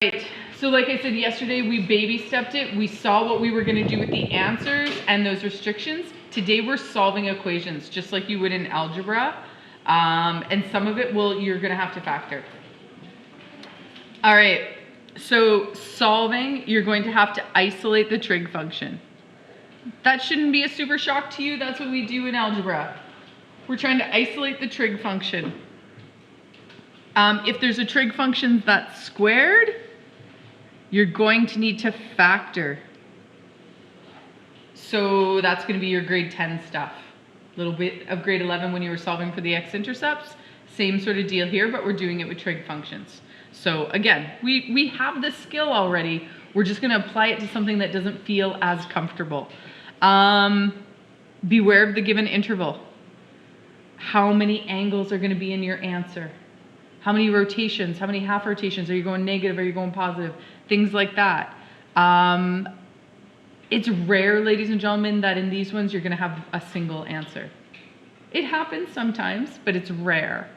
Right, so like I said yesterday, we baby stepped it. We saw what we were going to do with the answers and those restrictions. Today we're solving equations just like you would in algebra, and some of it you're going to have to factor. All right, so solving, you're going to have to isolate the trig function. That shouldn't be a super shock to you. That's what we do in algebra. We're trying to isolate the trig function. If there's a trig function that's squared, you're going to need to factor. So that's going to be your grade 10 stuff. A little bit of grade 11 when you were solving for the x-intercepts. Same sort of deal here, but we're doing it with trig functions. So again, we have the skill already. We're just going to apply it to something that doesn't feel as comfortable. Beware of the given interval. How many angles are going to be in your answer? How many rotations? How many half rotations? Are you going negative? Are you going positive? Things like that. It's rare, ladies and gentlemen, that in these ones you're going to have a single answer. It happens sometimes, but it's rare.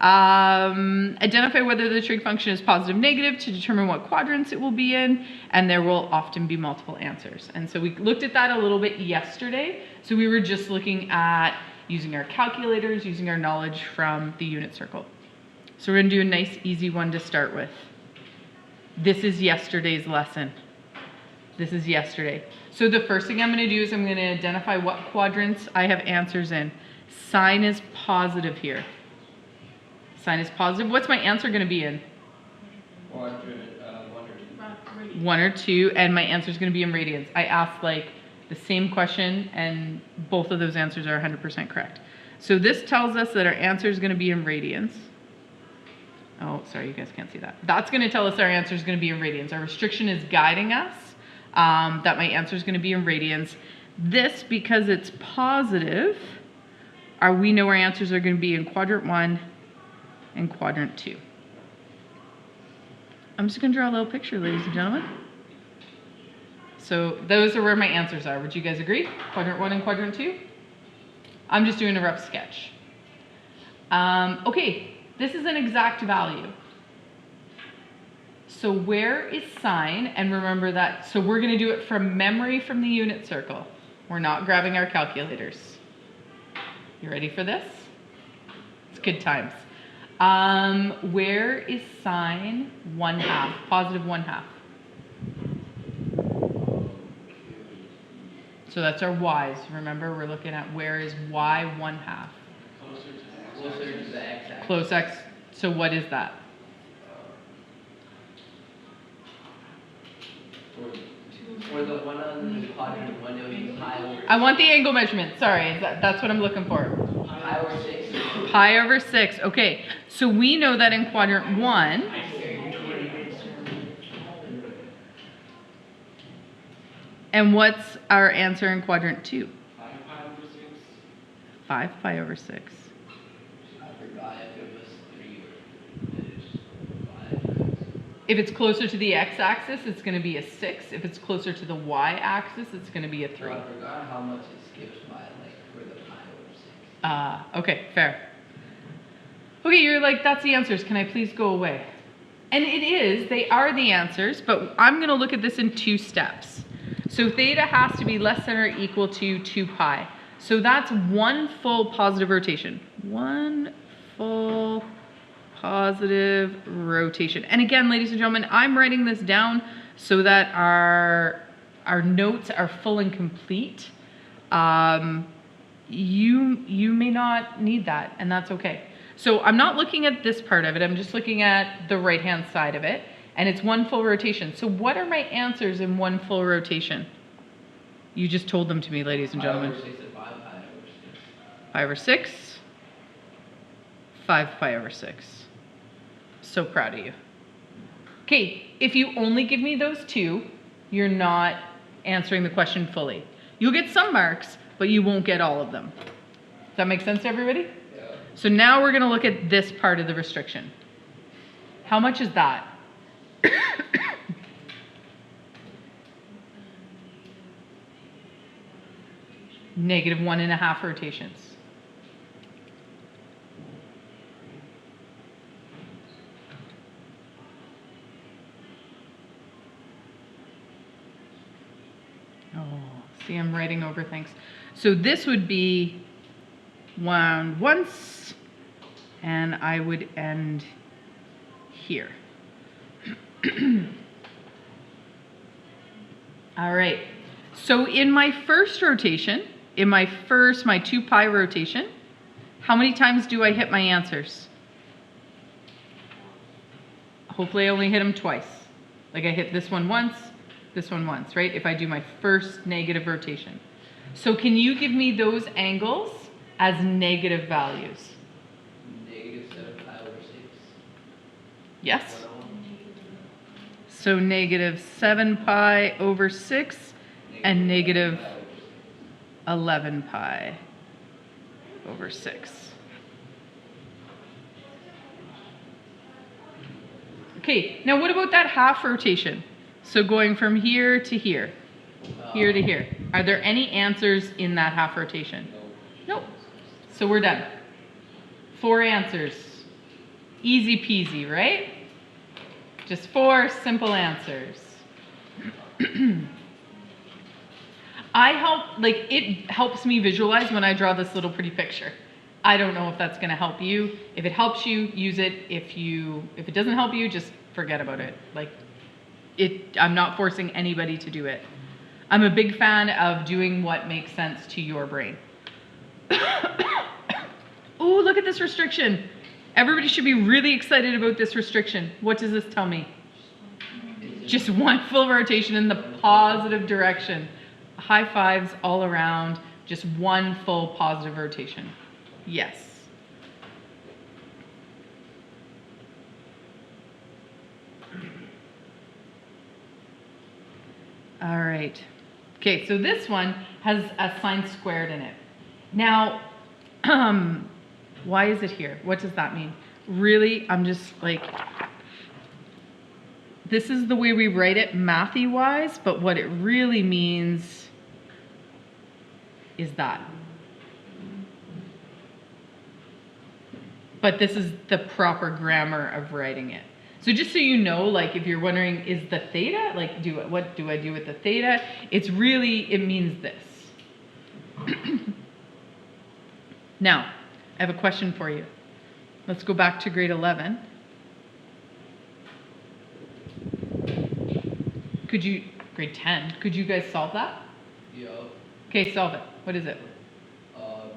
Identify whether the trig function is positive or negative to determine what quadrants it will be in, and there will often be multiple answers. And so we looked at that a little bit yesterday. So we were just looking at using our calculators, using our knowledge from the unit circle. So we're going to do a nice easy one to start with. This is yesterday's lesson. This is yesterday. So the first thing I'm going to do is I'm going to identify what quadrants I have answers in. Sign is positive here. Sign is positive. What's my answer going to be in? Quadrant 1 or 2. 1 or 2, and my answer is going to be in radians. I asked like the same question, and both of those answers are 100% correct. So this tells us that our answer is going to be in radians. Oh, sorry, you guys can't see that. That's going to tell us our answer is going to be in radians. Our restriction is guiding us that my answer is going to be in radians. This, because it's positive, we know our answers are going to be in quadrant 1 and quadrant 2. I'm just going to draw a little picture, ladies and gentlemen. So those are where my answers are. Would you guys agree? Quadrant 1 and quadrant 2? I'm just doing a rough sketch. Okay. This is an exact value. So where is sign? And remember that, so we're going to do it from memory from the unit circle. We're not grabbing our calculators. You ready for this? It's good times. Where is sign 1/2? Positive 1/2. So that's our y's. Remember, we're looking at where is y 1/2. Closer to the x-axis. Close x. So what is that? For the one on the quadrant 1, it will be pi over 6. I want the angle measurement. Sorry, that's what I'm looking for. Pi over 6. Pi over 6. Okay, so we know that in quadrant 1, and what's our answer in quadrant 2? 5 pi over 6. 5 pi over 6. I forgot if it was 3 or 5. If it's closer to the x-axis, it's going to be a 6. If it's closer to the y-axis, it's going to be a 3. I forgot how much it skips by, like, for the pi over 6. Okay, fair. Okay, you're like, that's the answers. Can I please go away? And it is. They are the answers, but I'm going to look at this in 2 steps. So theta has to be less than or equal to 2 pi. So that's 1 full positive rotation. 1 full positive rotation. And again, ladies and gentlemen, I'm writing this down so that our notes are full and complete. You may not need that, and that's okay. So I'm not looking at this part of it. I'm just looking at the right-hand side of it, and it's 1 full rotation. So what are my answers in 1 full rotation? You just told them to me, ladies and gentlemen. Pi over 6 and 5 pi over 6. Pi over 6, 5 pi over 6. So proud of you. Okay, if you only give me those 2, you're not answering the question fully. You'll get some marks, but you won't get all of them. Does that make sense to everybody? Yeah. So now we're going to look at this part of the restriction. How much is that? Negative 1.5 rotations. See, I'm writing over things. So this would be wound once, and I would end here. All right. So in my first rotation, my 2 pi rotation, how many times do I hit my answers? Hopefully I only hit them twice. Like I hit this one once, right? If I do my first negative rotation. So can you give me those angles as negative values? Negative 7 pi over 6. Yes. So negative 7 pi over 6 and negative 11 pi over 6. Okay, now what about that half rotation? So going from here to here, here to here. Are there any answers in that half rotation? Nope. So we're done. 4 answers. Easy peasy, right? Just 4 simple answers. It helps me visualize when I draw this little pretty picture. I don't know if that's going to help you. If it helps you, use it. If it doesn't help you, just forget about it. I'm not forcing anybody to do it. I'm a big fan of doing what makes sense to your brain. Ooh, look at this restriction. Everybody should be really excited about this restriction. What does this tell me? Just 1 full rotation in the positive direction. High fives all around. Just 1 full positive rotation. Yes. All right. Okay, so this one has a sine squared in it. Now, why is it here? What does that mean? Really, I'm just like, this is the way we write it mathy wise, but what it really means is that. But this is the proper grammar of writing it. So just so you know, like if you're wondering, is the theta, like what do I do with the theta? It means this. Now, I have a question for you. Let's go back to grade 11. Grade 10, could you guys solve that? Yeah. Okay, solve it. What is it? 0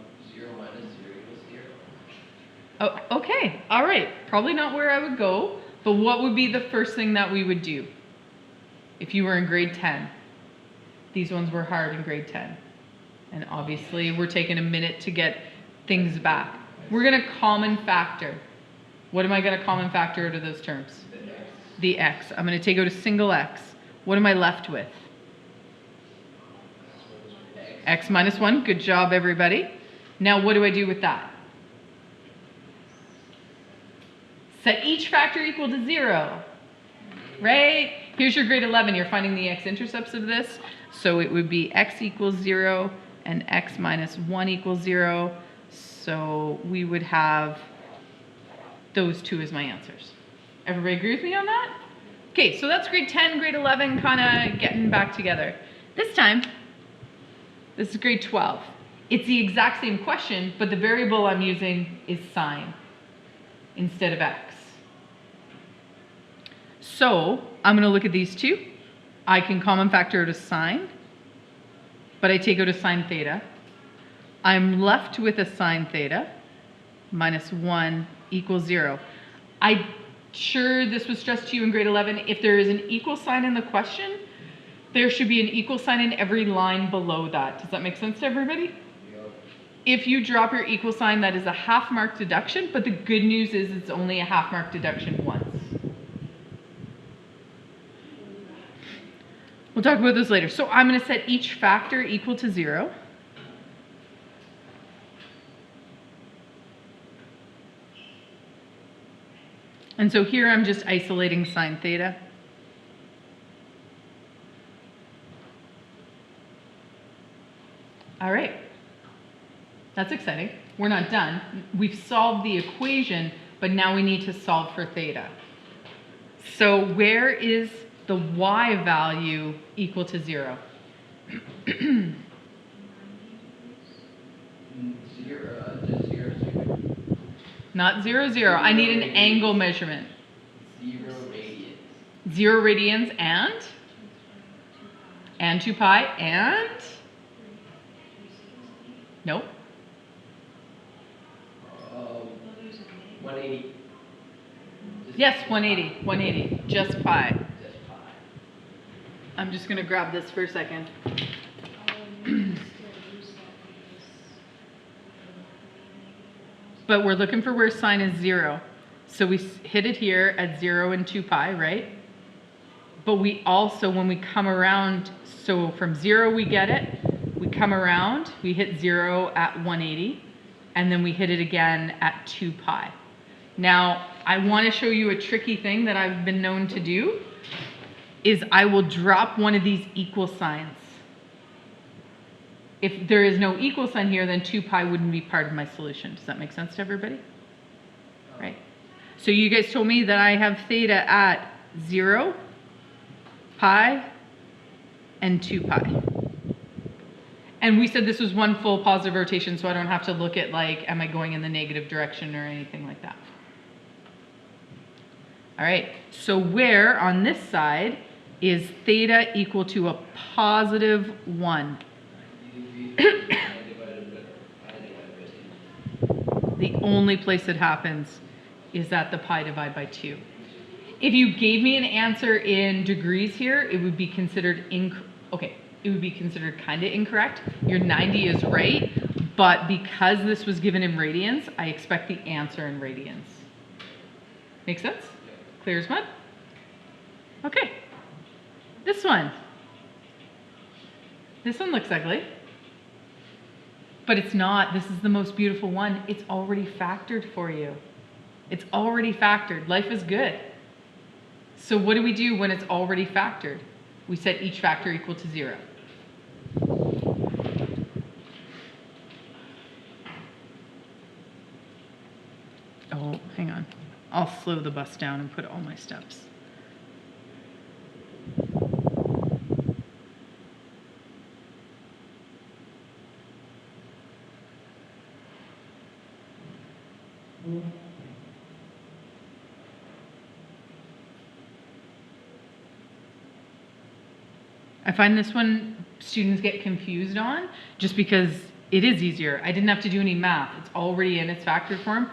minus 0 equals 0. Oh, okay, all right. Probably not where I would go, but what would be the first thing that we would do if you were in grade 10? These ones were hard in grade 10. And obviously, we're taking a minute to get things back. We're going to common factor. What am I going to common factor out of those terms? The x. I'm going to take out a single x. What am I left with? X minus 1. Good job, everybody. Now, what do I do with that? Set each factor equal to 0. Right? Here's your grade 11. You're finding the x-intercepts of this. So it would be x equals 0 and x minus 1 equals 0. So we would have those 2 as my answers. Everybody agree with me on that? Okay, so that's grade 10, grade 11 kind of getting back together. This time, this is grade 12. It's the exact same question, but the variable I'm using is sine instead of x. So I'm going to look at these 2. I can common factor out a sine, but I take out a sine theta. I'm left with a sine theta minus 1 equals 0. I'm sure this was stressed to you in grade 11. If there is an equal sign in the question, there should be an equal sign in every line below that. Does that make sense to everybody? Yep. If you drop your equal sign, that is a half mark deduction, but the good news is it's only a half mark deduction once. We'll talk about this later. So I'm going to set each factor equal to 0. And so here I'm just isolating sine theta. All right. That's exciting. We're not done. We've solved the equation, but now we need to solve for theta. So where is the y value equal to 0? Just 0, 0. Not 0, 0. I need an angle measurement. 0 radians. 0 radians and 2 pi and nope. 180. Yes, 180. 180. Just pi. Just pi. I'm just gonna grab this for a second. But we're looking for where sine is 0. So we hit it here at 0 and 2 pi, right? But we also, when we come around, so from 0 we get it, we come around, we hit 0 at 180, and then we hit it again at 2 pi. Now, I want to show you a tricky thing that I've been known to do, is I will drop one of these equal signs. If there is no equal sign here, then 2 pi wouldn't be part of my solution. Does that make sense to everybody? Right. So you guys told me that I have theta at 0, pi, and 2 pi. And we said this was one full positive rotation, so I don't have to look at like, am I going in the negative direction or anything like that. All right, so where on this side is theta equal to a positive 1? The only place it happens is at the pi divided by 2. If you gave me an answer in degrees here, it would be considered it would be considered kind of incorrect. Your 90 is right, but because this was given in radians, I expect the answer in radians. Make sense? Clear as mud? Okay. This one. This one looks ugly. But it's not. This is the most beautiful one. It's already factored for you. It's already factored. Life is good. So what do we do when it's already factored? We set each factor equal to 0. Oh, hang on. I'll slow the bus down and put all my steps. I find this one students get confused on just because it is easier. I didn't have to do any math. It's already in its factored form.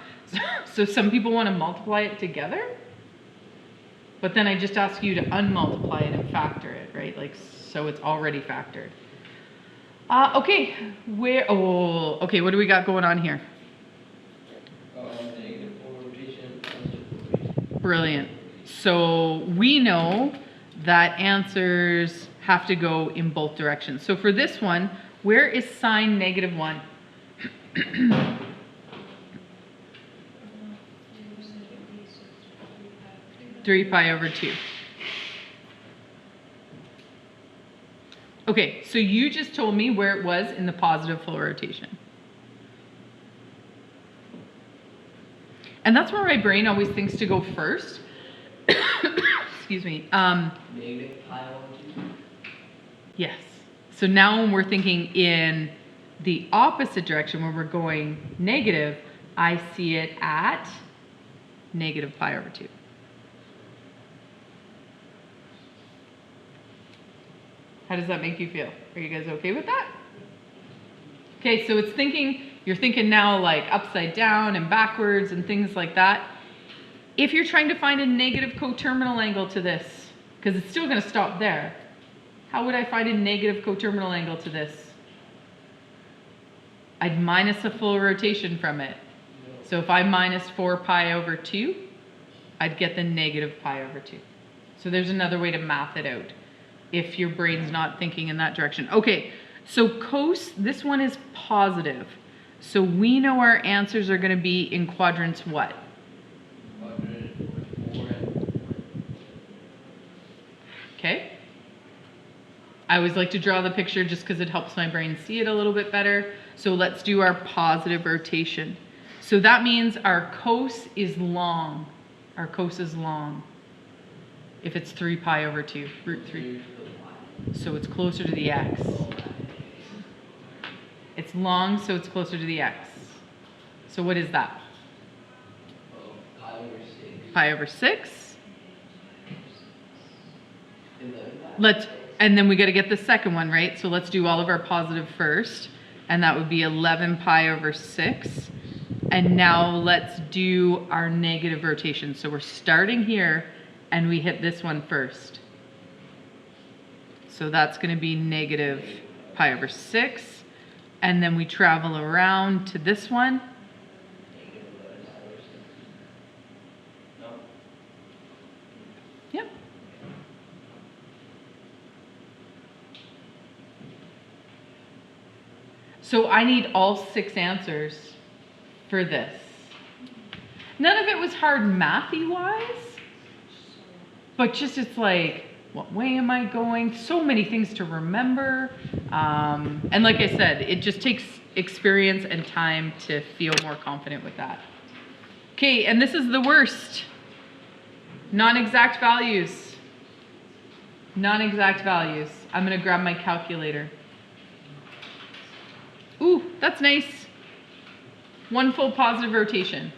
So some people want to multiply it together, but then I just ask you to unmultiply it and factor it, right? Like, so it's already factored. Okay, okay, what do we got going on here? Negative full rotation, positive full rotation. Brilliant. So we know that answers have to go in both directions. So for this one, where is sine negative 1? 3 pi over 2. Okay, so you just told me where it was in the positive full rotation. And that's where my brain always thinks to go first. Excuse me. Negative pi over 2. Yes. So now when we're thinking in the opposite direction, when we're going negative, I see it at negative pi over 2. How does that make you feel? Are you guys okay with that? Okay, so it's thinking, you're thinking now like upside down and backwards and things like that. If you're trying to find a negative coterminal angle to this, because it's still going to stop there, how would I find a negative coterminal angle to this? I'd minus a full rotation from it. So if I minus 4 pi over 2, I'd get the negative pi over 2. So there's another way to math it out if your brain's not thinking in that direction. Okay, so cos, this one is positive. So we know our answers are going to be in quadrants what? Quadrant 4 and 4. Okay. I always like to draw the picture just because it helps my brain see it a little bit better. So let's do our positive rotation. So that means our cos is long. Our cos is long. If it's 3 pi over 2, root 3. So it's closer to the x. It's long, so it's closer to the x. So what is that? Oh, pi over 6. Pi over 6. 11 pi. And then we got to get the second one, right? So let's do all of our positive first. And that would be 11 pi over 6. And now let's do our negative rotation. So we're starting here, and we hit this one first. So that's going to be negative pi over 6. And then we travel around to this one. Negative 11 pi over 6. No. Yep. So I need all 6 answers for this. None of it was hard mathy wise, but just it's like, what way am I going? So many things to remember. And like I said, it just takes experience and time to feel more confident with that. Okay, and this is the worst. Non-exact values. Non-exact values. I'm gonna grab my calculator. Ooh, that's nice. One full positive rotation.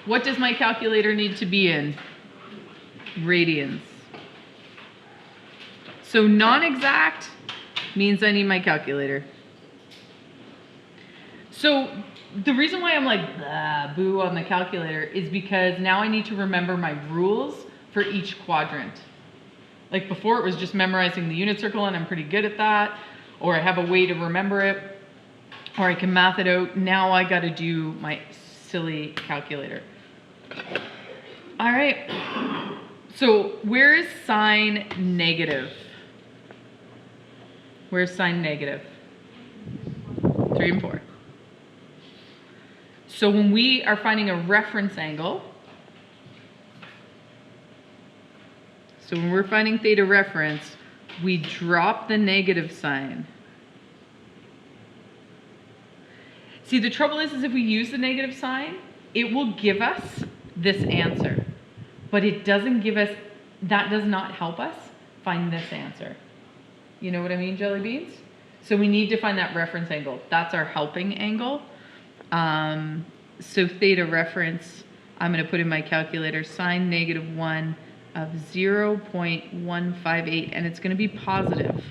What does my calculator need to be in? Radians. So non-exact means I need my calculator. So the reason why I'm like, boo on the calculator is because now I need to remember my rules for each quadrant. Like before it was just memorizing the unit circle and I'm pretty good at that, or I have a way to remember it, or I can math it out. Now I got to do my silly calculator. All right. So where is sign negative? Where's sign negative? 3 and 4. So when we are finding a reference angle, so when we're finding theta reference, we drop the negative sign. See, the trouble is if we use the negative sign, it will give us this answer, but it doesn't give us, that does not help us find this answer. You know what I mean, jelly beans? So we need to find that reference angle. That's our helping angle. So theta reference, I'm going to put in my calculator sine negative 1 of 0.158, and it's going to be positive.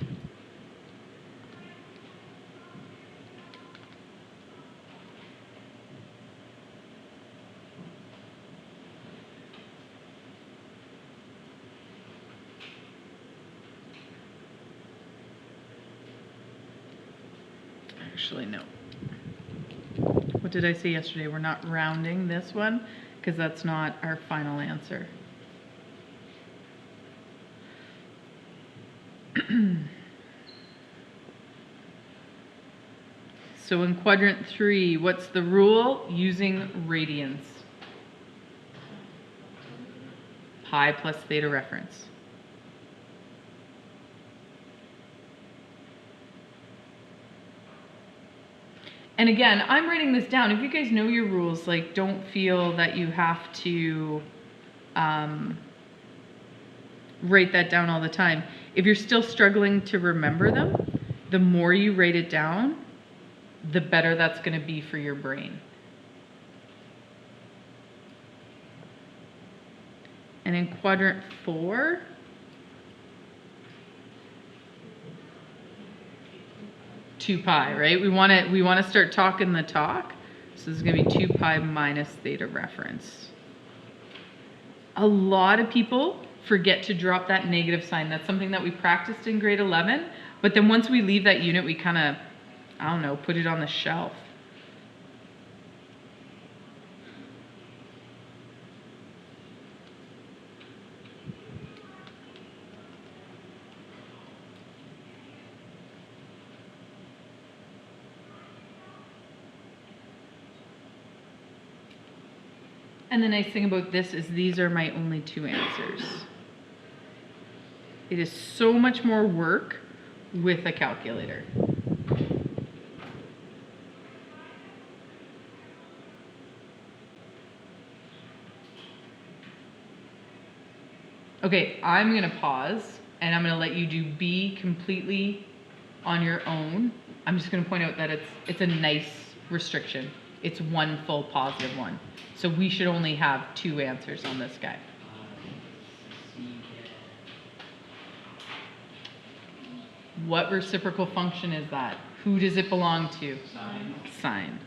Actually, no. What did I say yesterday? We're not rounding this one because that's not our final answer. So in quadrant 3, what's the rule? Using radians. Pi plus theta reference. And again, I'm writing this down. If you guys know your rules, like don't feel that you have to write that down all the time. If you're still struggling to remember them, the more you write it down, the better that's going to be for your brain. And in quadrant 4, two pi, right? We want to start talking the talk. So this is going to be 2 pi minus theta reference. A lot of people forget to drop that negative sign. That's something that we practiced in grade 11. But then once we leave that unit, we kind of, I don't know, put it on the shelf. And the nice thing about this is these are my only 2 answers. It is so much more work with a calculator. Okay, I'm gonna pause and I'm gonna let you do B completely on your own. I'm just going to point out that it's a nice restriction. It's one full positive one. So we should only have 2 answers on this guy. What reciprocal function is that? Who does it belong to? Sine. Sine.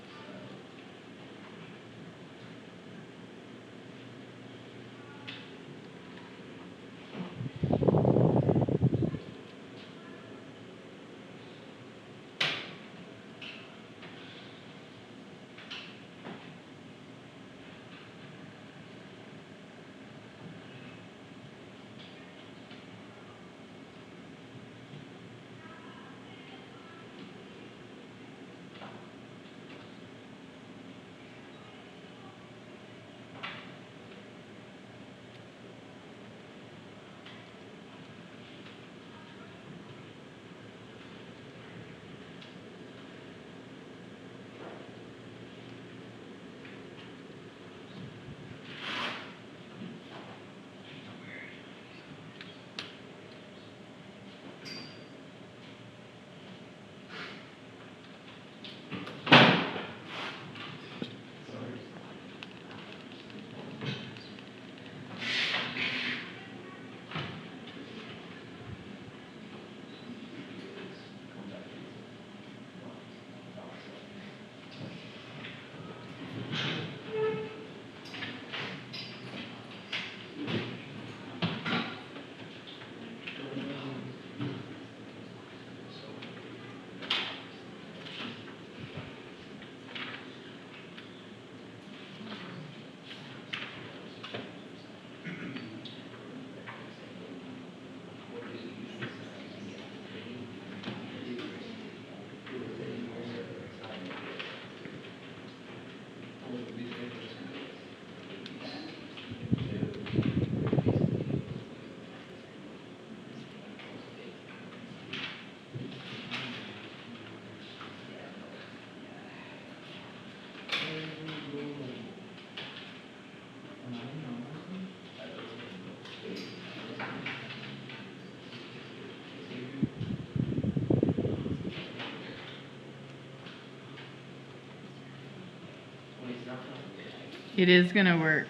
It is going to work.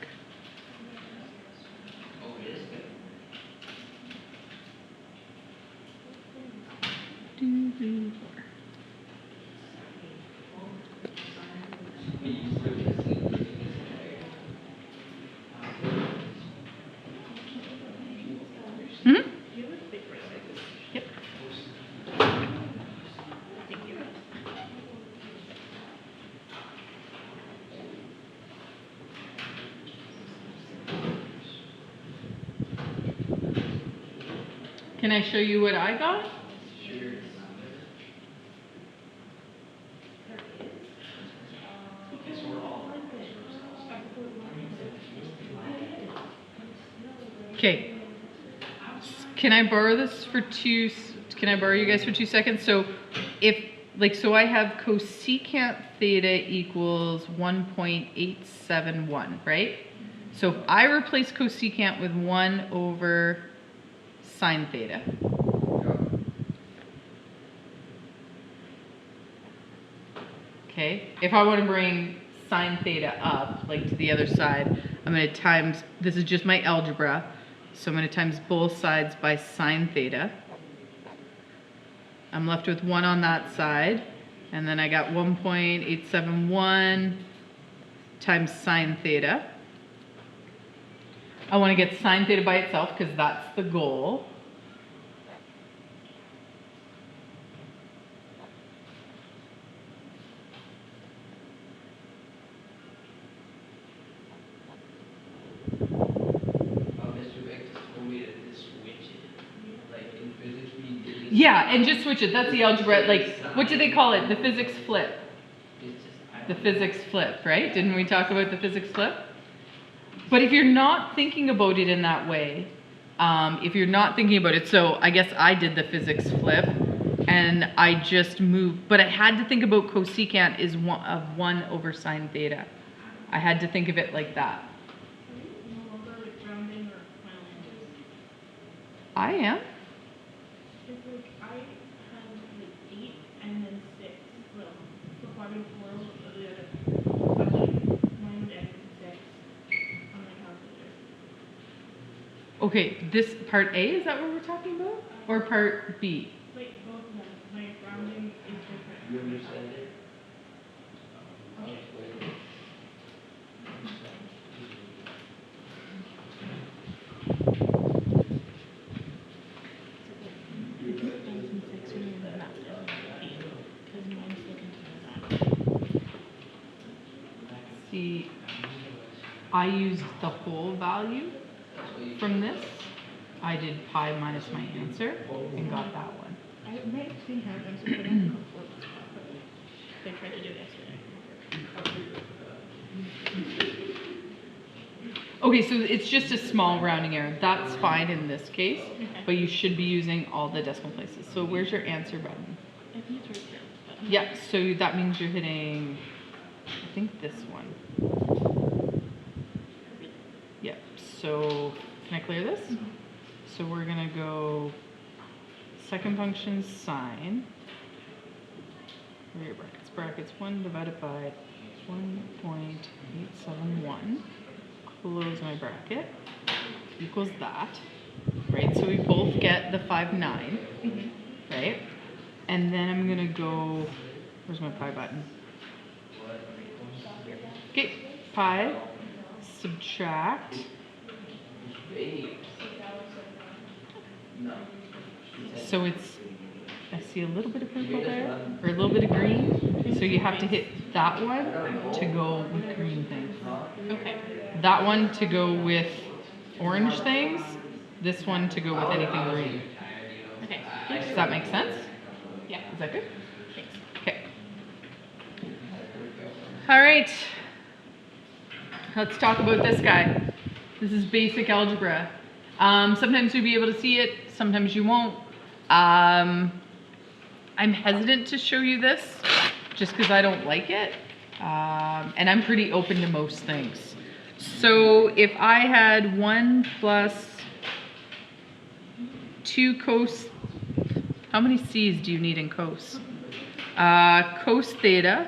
Oh, it is good. Hmm? Yep. Can I show you what I got? Sure. Okay. Can I borrow this for can I borrow you guys for 2 seconds? So if, so I have cosecant theta equals 1.871, right? So if I replace cosecant with 1 over sine theta. Okay, if I want to bring sine theta up, to the other side, I'm going to times, this is just my algebra, so I'm going to times both sides by sine theta. I'm left with 1 on that side, and then I got 1.871 times sine theta. I want to get sine theta by itself because that's the goal. Yeah, and just switch it. That's the algebra. What do they call it? The physics flip. The physics flip, right? Didn't we talk about the physics flip? But if you're not thinking about it in that way, so I guess I did the physics flip, and I just moved, but I had to think about cosecant is 1 over sine theta. I had to think of it like that. I am. It's like I had 8 and then 6 bottom 4 of the other. But like, mine would end in 6 on my calculator. Okay, this part A, is that what we're talking about? Or part B? Like both of them. My rounding is different. You understand it? Okay. See, I used the whole value from this. I did pi minus my answer and got that one. I might actually have them, so I don't know but they tried to do it yesterday. Okay, so it's just a small rounding error. That's fine in this case, but you should be using all the decimal places. So where's your answer button? I think it's right here. But Yeah, so that means you're hitting, I think this one. Yep, so can I clear this? So we're gonna go second function sine, where are your brackets? Brackets 1 divided by 1.871, close my bracket, equals that, right? So we both get the 5/9, right? And then I'm gonna go, where's my pi button? Okay, pi, subtract, so it's, I see a little bit of purple there, or a little bit of green, so you have to hit that one to go with green things. okay. That one to go with orange things, this one to go with anything green. Okay. Does that make sense? Yeah. Is that good? Thanks. Okay. All right. Let's talk about this guy. This is basic algebra. Sometimes you'll be able to see it, sometimes you won't. I'm hesitant to show you this just because I don't like it. And I'm pretty open to most things. So if I had 1 plus 2 cos, how many C's do you need in cos? Cos theta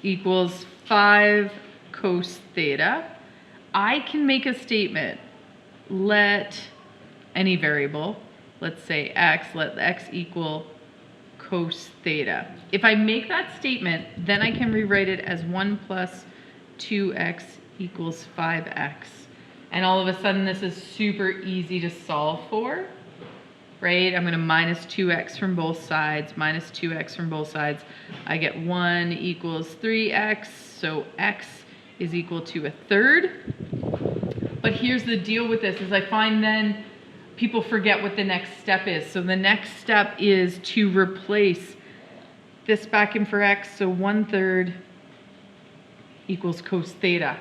equals 5 cos theta. I can make a statement. Let any variable, let's say x, let x equal cos theta. If I make that statement, then I can rewrite it as 1 plus 2x equals 5x. And all of a sudden this is super easy to solve for, right? I'm going to minus 2x from both sides, minus 2x from both sides. I get 1 equals 3x, so x is equal to 1/3. But here's the deal with this, is I find then people forget what the next step is. So the next step is to replace this back in for x, so 1/3 equals cos theta.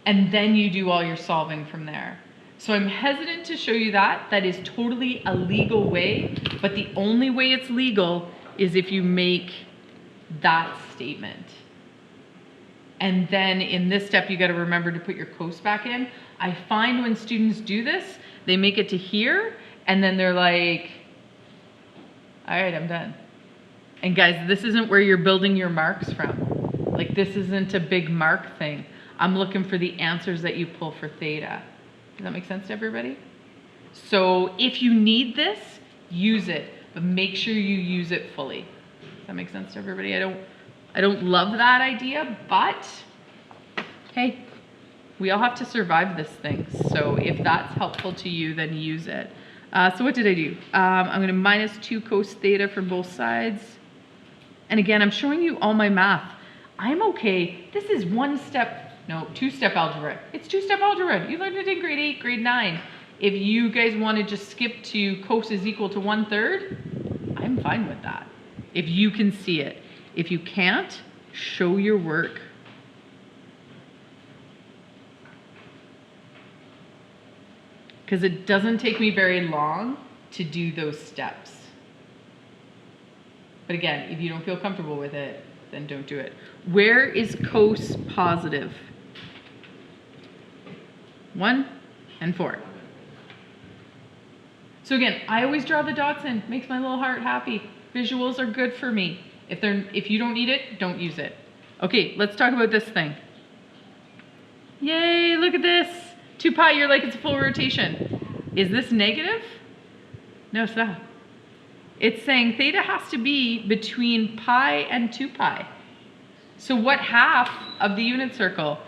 And then you do all your solving from there. So I'm hesitant to show you that. That is totally a legal way, but the only way it's legal is if you make that statement. And then in this step, you got to remember to put your cos back in. I find when students do this, they make it to here, and then they're like, all right, I'm done. And guys, this isn't where you're building your marks from. Like, this isn't a big mark thing. I'm looking for the answers that you pull for theta. Does that make sense to everybody? So if you need this, use it, but make sure you use it fully. Does that make sense to everybody? I don't love that idea, but hey, we all have to survive this thing. So if that's helpful to you, then use it. So what did I do? I'm going to minus 2 cos theta from both sides. And again, I'm showing you all my math. I'm okay. This is two-step algebra. It's two-step algebra. You learned it in grade 8, grade 9. If you guys want to just skip to cos is equal to 1/3, I'm fine with that. If you can see it. If you can't, show your work. Because it doesn't take me very long to do those steps. But again, if you don't feel comfortable with it, then don't do it. Where is cos positive? 1 and 4. So again, I always draw the dots in. Makes my little heart happy. Visuals are good for me. If you don't need it, don't use it. Okay, let's talk about this thing. Yay, look at this. 2 pi, you're like, it's a full rotation. Is this negative? No, it's not. It's saying theta has to be between pi and 2 pi. So what half of the unit circle?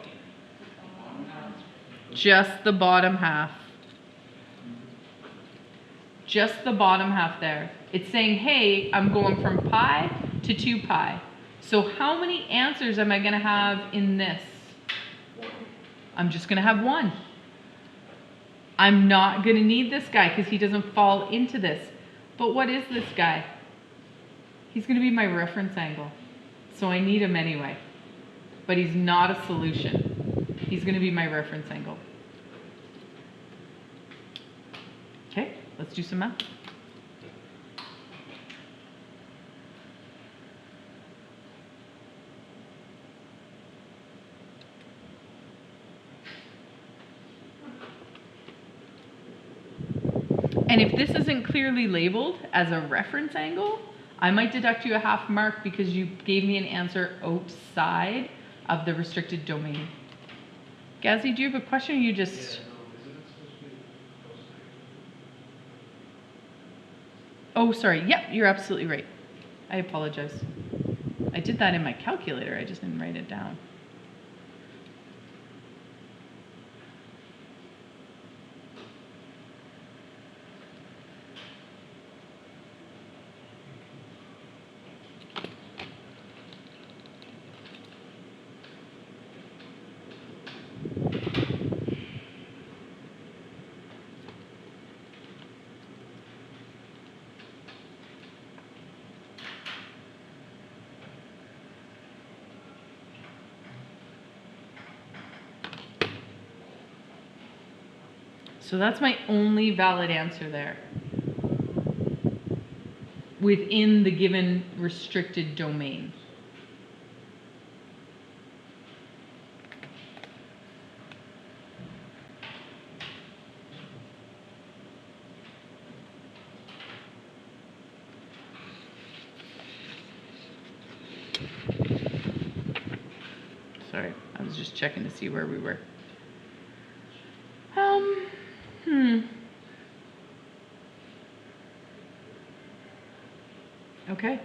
Just the bottom half. Just the bottom half there. It's saying, hey, I'm going from pi to 2 pi. So how many answers am I going to have in this? I'm just going to have 1. I'm not going to need this guy because he doesn't fall into this. But what is this guy? He's going to be my reference angle. So I need him anyway. But he's not a solution. He's going to be my reference angle. Okay, let's do some math. And if this isn't clearly labeled as a reference angle, I might deduct you a half mark because you gave me an answer outside of the restricted domain. Gazzy, do you have a question or you just... Oh, sorry. Yep, you're absolutely right. I apologize. I did that in my calculator. I just didn't write it down. So that's my only valid answer there within the given restricted domain. Sorry, I was just checking to see where we were. Okay.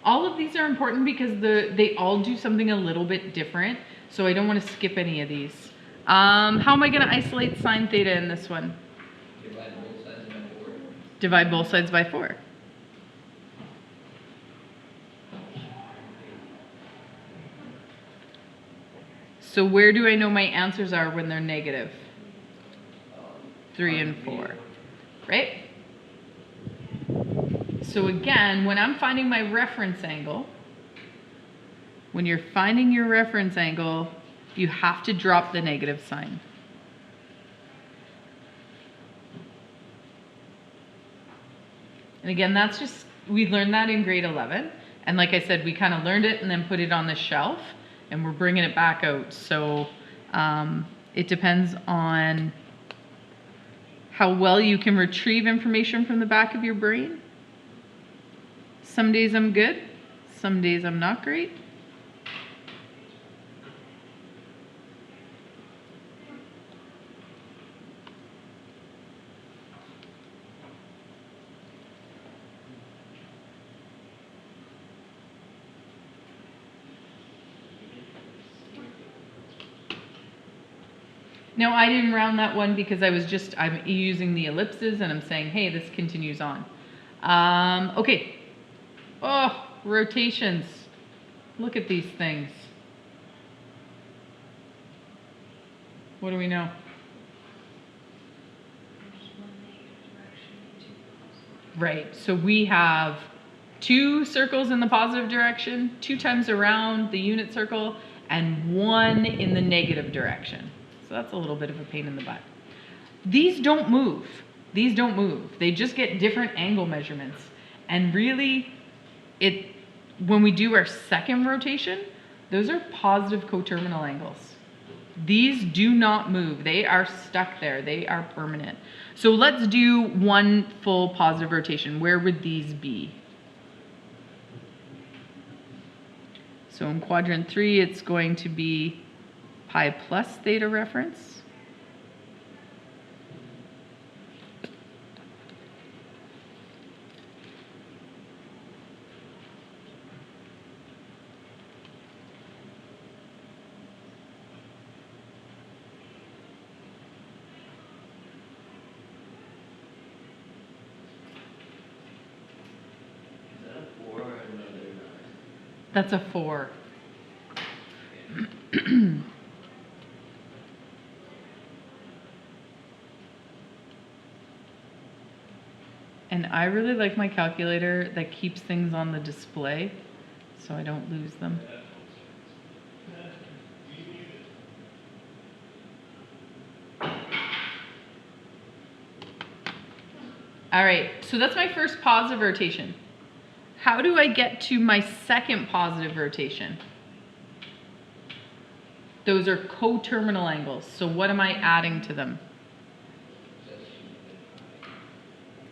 All of these are important because they all do something a little bit different, so I don't want to skip any of these. How am I going to isolate sine theta in this one? Divide both sides by 4. Divide both sides by 4. So where do I know my answers are when they're negative? 3 and 4, right? So again, when I'm finding my reference angle, when you're finding your reference angle, you have to drop the negative sign. And again, that's just, we learned that in grade 11. And like I said, we kind of learned it and then put it on the shelf and we're bringing it back out. So it depends on how well you can retrieve information from the back of your brain. Some days I'm good, some days I'm not great. No, I didn't round that one because I'm using the ellipses and I'm saying, hey, this continues on. Okay. Oh, rotations. Look at these things. What do we know? Right, so we have 2 circles in the positive direction, 2 times around the unit circle, and 1 in the negative direction. So that's a little bit of a pain in the butt. These don't move. These don't move. They just get different angle measurements. And really, when we do our second rotation, those are positive coterminal angles. These do not move. They are stuck there. They are permanent. So let's do 1 full positive rotation. Where would these be? So in quadrant 3, it's going to be pi plus theta reference. Is that a 4 or another 9? That's a 4. And I really like my calculator that keeps things on the display so I don't lose them. All right, so that's my first positive rotation. How do I get to my second positive rotation? Those are coterminal angles, so what am I adding to them?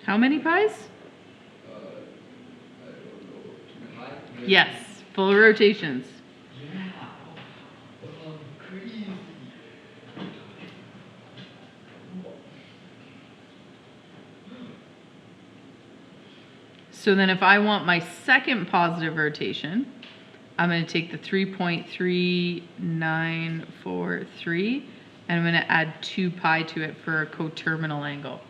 How many pies? I don't know. 2 pi? Yes, full rotations. Yeah. Crazy. So then if I want my second positive rotation, I'm going to take the 3.3943 and I'm going to add 2 pi to it for a coterminal angle.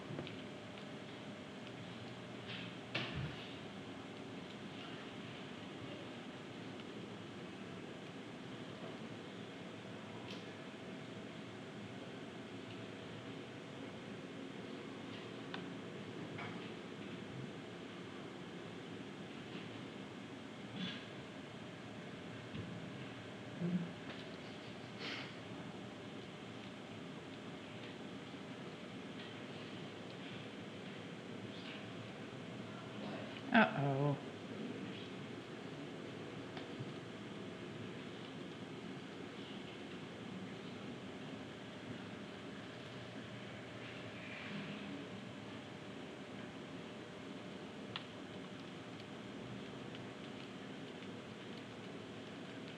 Uh-oh.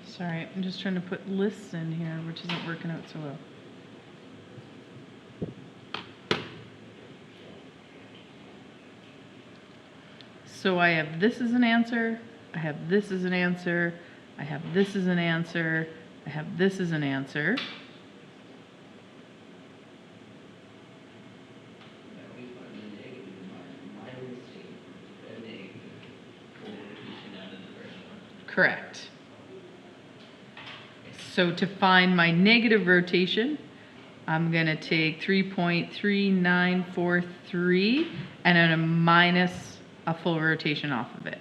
Sorry, I'm just trying to put lists in here, which isn't working out so well. So I have this as an answer, I have this as an answer, I have this as an answer, I have this as an answer. Now we find the negative minus a negative rotation out of the first one. Correct. So to find my negative rotation, I'm going to take 3.3943 and I'm going to minus a full rotation off of it.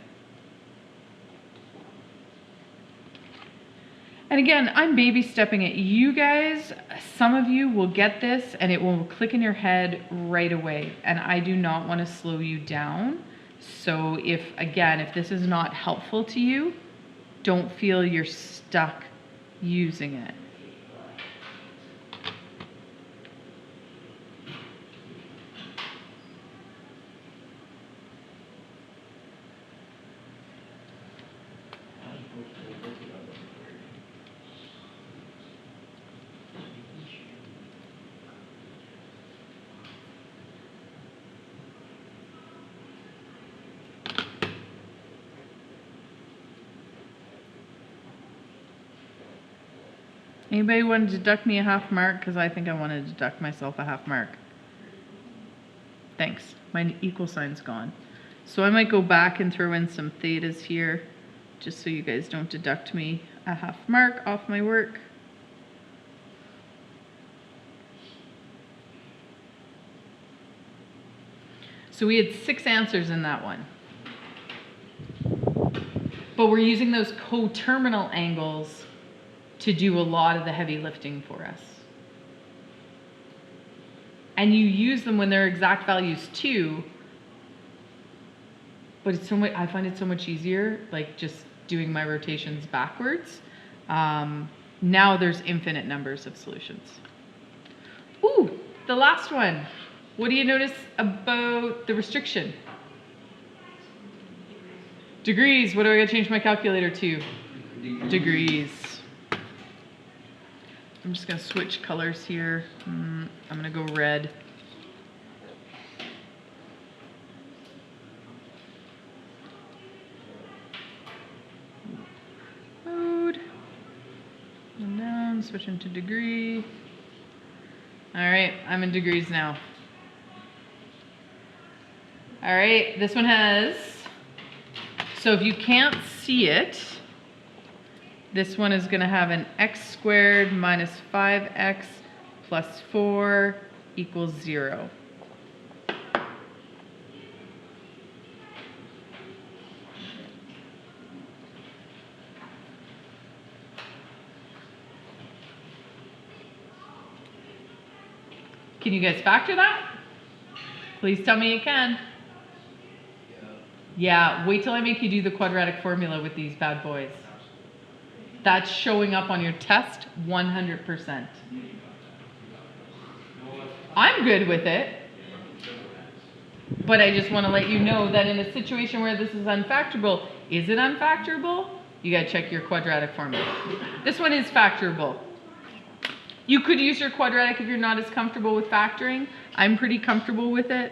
And again, I'm baby stepping it. You guys, some of you will get this and it will click in your head right away. And I do not want to slow you down. So if this is not helpful to you, don't feel you're stuck using it. Anybody want to deduct me a half mark? Because I think I want to deduct myself a half mark. Thanks. My equal sign's gone. So I might go back and throw in some thetas here, just so you guys don't deduct me a half mark off my work. So we had 6 answers in that one. But we're using those coterminal angles to do a lot of the heavy lifting for us. And you use them when they're exact values too, but it's so much, I find it so much easier, like just doing my rotations backwards. Now there's infinite numbers of solutions. Ooh, the last one. What do you notice about the restriction? Degrees, what do I gotta change my calculator to? degrees. I'm just gonna switch colors here. I'm gonna go red. Mode. And down, switching to degree. All right, I'm in degrees now. All right, this one has, so if you can't see it, this one is gonna have an x squared minus 5x plus 4 equals 0. Can you guys factor that? Please tell me you can. Yeah, wait till I make you do the quadratic formula with these bad boys. That's showing up on your test 100%. I'm good with it. But I just want to let you know that in a situation where this is unfactorable, is it unfactorable? You got to check your quadratic formula. This one is factorable. You could use your quadratic if you're not as comfortable with factoring. I'm pretty comfortable with it.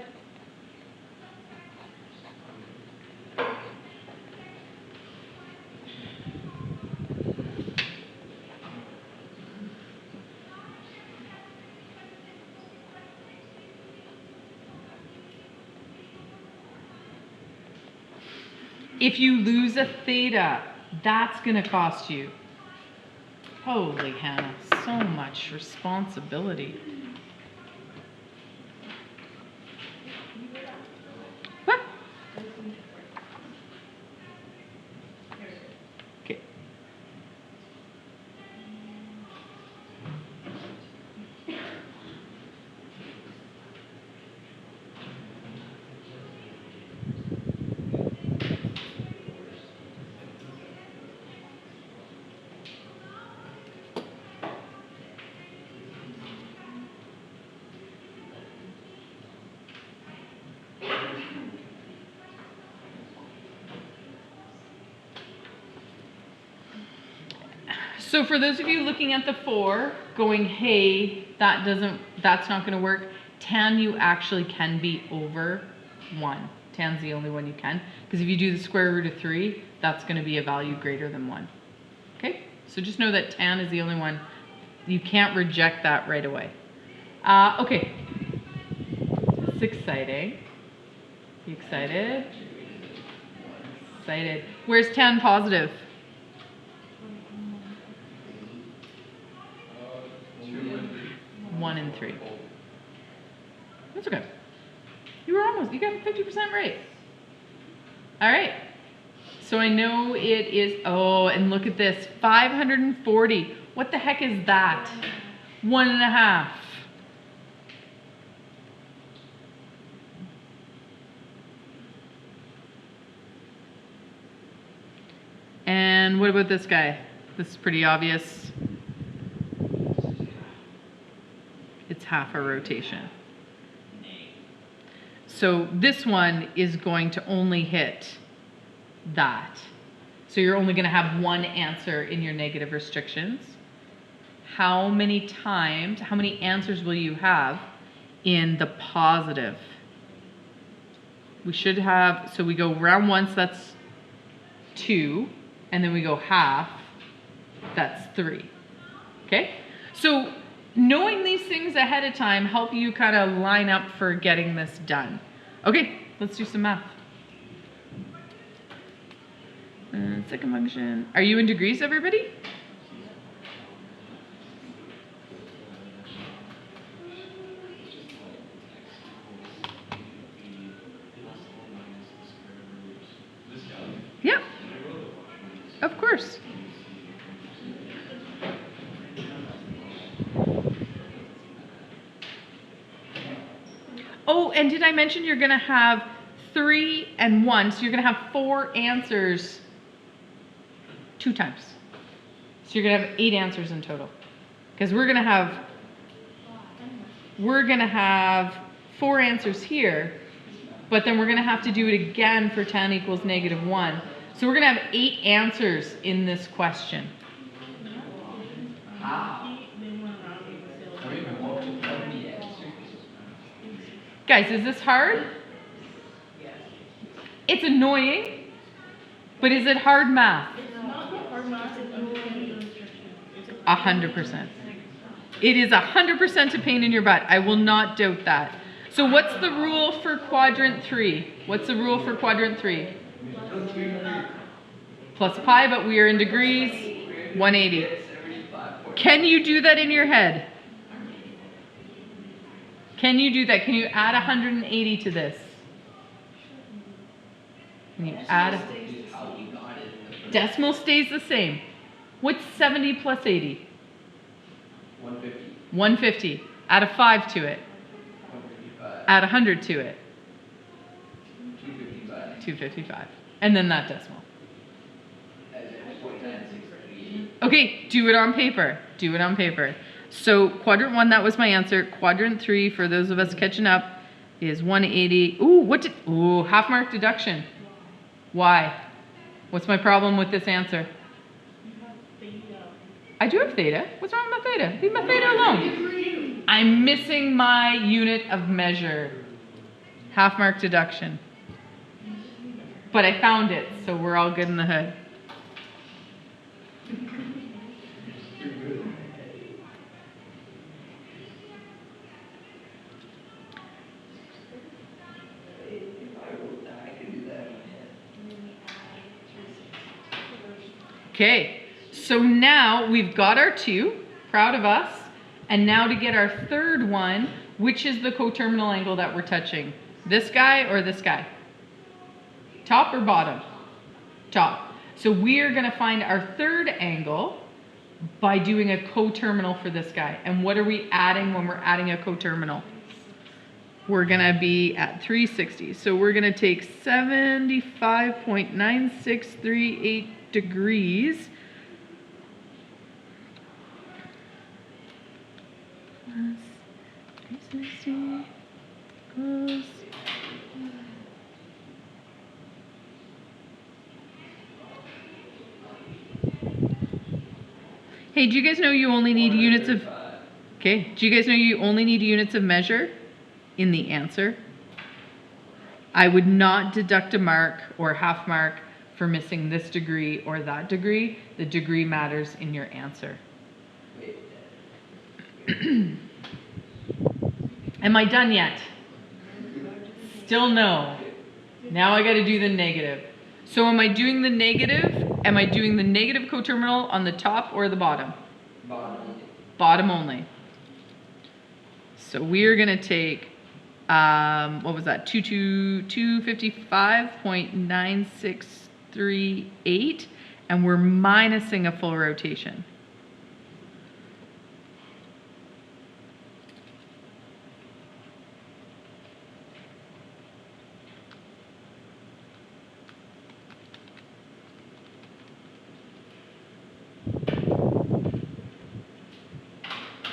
If you lose a theta, that's going to cost you. Holy Hannah, so much responsibility. What? Okay. So for those of you looking at the 4, going, hey, that's not going to work, tan you actually can be over 1. Tan's the only one you can. Because if you do the square root of 3, that's going to be a value greater than 1. Okay? So just know that tan is the only one. You can't reject that right away. Okay. It's exciting. You excited? Excited. Where's tan positive? 1 and 3. That's okay. You got 50% right. All right. So I know it is, oh, and look at this, 540. What the heck is that? 1.5. And what about this guy? This is pretty obvious. It's half a rotation. So this one is going to only hit that. So you're only going to have one answer in your negative restrictions. How many answers will you have in the positive? We should have, so we go round once, that's 2, and then we go half, that's 3. Okay? So knowing these things ahead of time help you kind of line up for getting this done. Okay, let's do some math. Second function. Are you in degrees, everybody? Yeah, of course. Oh, and did I mention you're going to have 3 and 1, so you're going to have 4 answers 2 times. So you're going to have 8 answers in total. Because we're going to have 4 answers here, but then we're going to have to do it again for tan equals -1. So we're gonna have 8 answers in this question. How? They went around in the sales. Or even what would be the answer? Guys, is this hard? Yes. It's annoying, but is it hard math? It's not the hard math, it's understanding the restriction. It's a 100%. It is 100% a pain in your butt. I will not doubt that. So what's the rule for quadrant 3? What's the rule for quadrant 3? Plus pi, but we are in degrees. 180. Can you do that in your head? Can you do that? Can you add 180 to this? Can you add? Is how you got it in the first. Decimal stays the same. What's 70 plus 80? 150. 150. Add a 5 to it. 155. Add 100 to it. 255. 255. And then that decimal. As in 0.9638. Okay, do it on paper. Do it on paper. So quadrant 1, that was my answer. Quadrant 3, for those of us catching up, is 180. Ooh, half mark deduction. Why? What's my problem with this answer? I do have theta. What's wrong with my theta? Leave my theta alone. I'm missing my unit of measure. Half mark deduction. But I found it, so we're all good in the hood. Okay, so now we've got our 2, proud of us, and now to get our third one, which is the coterminal angle that we're touching? This guy or this guy? Top or bottom? Top. So we are going to find our third angle by doing a coterminal for this guy. And what are we adding when we're adding a coterminal? We're going to be at 360. So we're going to take 75.9638 degrees plus 360 equals Hey, do you guys know you only need units of Okay, do you guys know you only need units of measure in the answer? I would not deduct a mark or half mark for missing this degree or that degree. The degree matters in your answer. Am I done yet? Still no. Now I got to do the negative. So am I doing the negative? Am I doing the negative coterminal on the top or the bottom? Bottom. Bottom only. So we are going to take, what was that? 255.9638, and we're minusing a full rotation.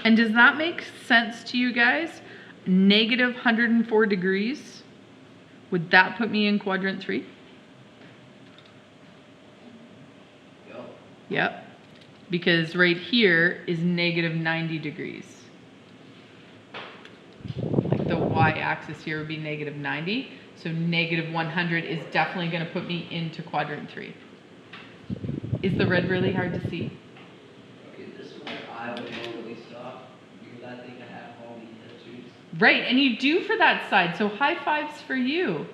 And does that make sense to you guys? Negative 104 degrees. Would that put me in quadrant 3? Yep. Yep. Because right here is negative 90 degrees. Like the y-axis here would be negative 90. So negative 100 is definitely going to put me into quadrant 3. Is the red really hard to see? Okay, this is where I would normally stop because I think I have all the answers. Right, and you do for that side, so high fives for you.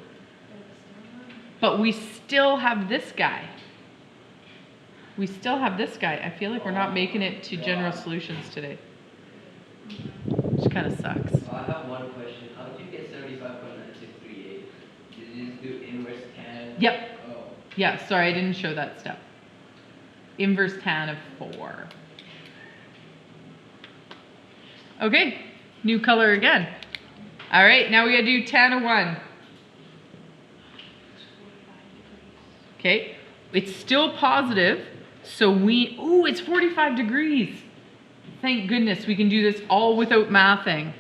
But we still have this guy. We still have this guy. I feel like we're not making it to general solutions today. Which kind of sucks. I have one question. How did you get 75.9638? Did you just do inverse tan? Yep. Oh. Yeah, sorry, I didn't show that step. Inverse tan of 4. Okay, new color again. All right, now we gotta do tan of 1. Okay, it's still positive, so ooh, it's 45 degrees. Thank goodness we can do this all without mathing.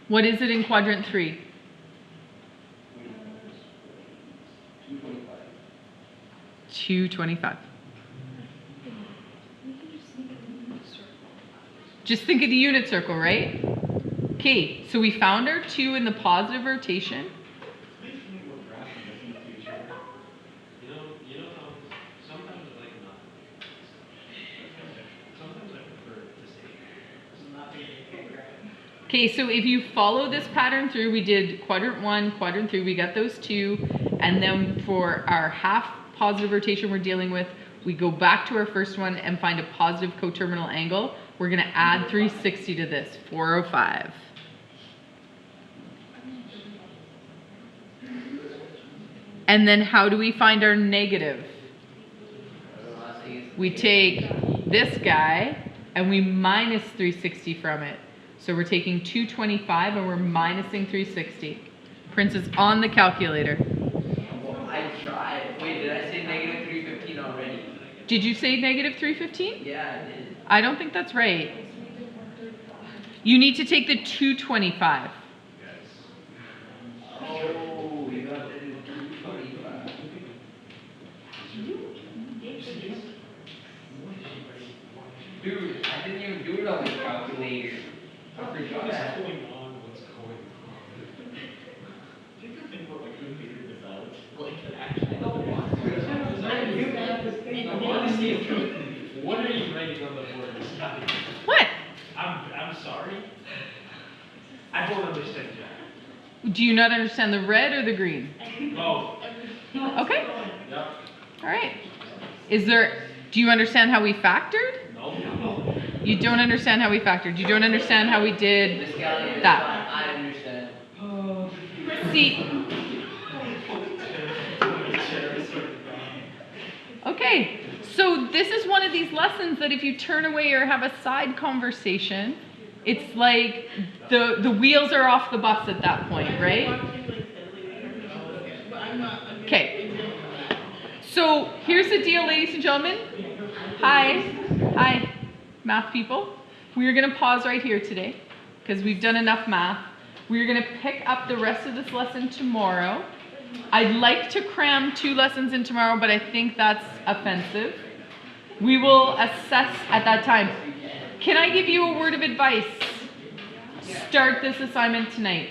What is it in quadrant 3? 225. 225. We can just think of a circle. Just think of the unit circle, right? Okay, so we found our 2 in the positive rotation. You know how sometimes I like not. Sometimes I prefer to stay. Okay, so if you follow this pattern through, we did quadrant 1, quadrant 3, we got those 2, and then for our half positive rotation we're dealing with, we go back to our first one and find a positive coterminal angle. We're gonna add 360 to this, 405. And then how do we find our negative? We take this guy and we minus 360 from it. So we're taking 225 and we're minusing 360. Prince is on the calculator. Well, I tried. Wait, did I say negative 315 already? Did you say negative 315? Yeah, I did. I don't think that's right. You need to take the 225. Oh, you have to do 225. Dude, I didn't even do it on the calculator. I forgot What is that. going on? What's going on? Do you ever think about like who figured this out? Like actually, what are you writing on the board? Scotty? What? I'm sorry. I don't understand, Jack. Do you not understand the red or the green? Oh, Okay. yep. All right. Do you understand how we factored? No. You don't understand how we factored. You don't understand how we did This calculator is that. fine. I understand. See, okay, so this is one of these lessons that if you turn away or have a side conversation, it's like the wheels are off the bus at that point, right? Okay. So here's the deal, ladies and gentlemen. Hi, math people. We are going to pause right here today because we've done enough math. We are going to pick up the rest of this lesson tomorrow. I'd like to cram 2 lessons in tomorrow, but I think that's offensive. We will assess at that time. Can I give you a word of advice? Start this assignment tonight.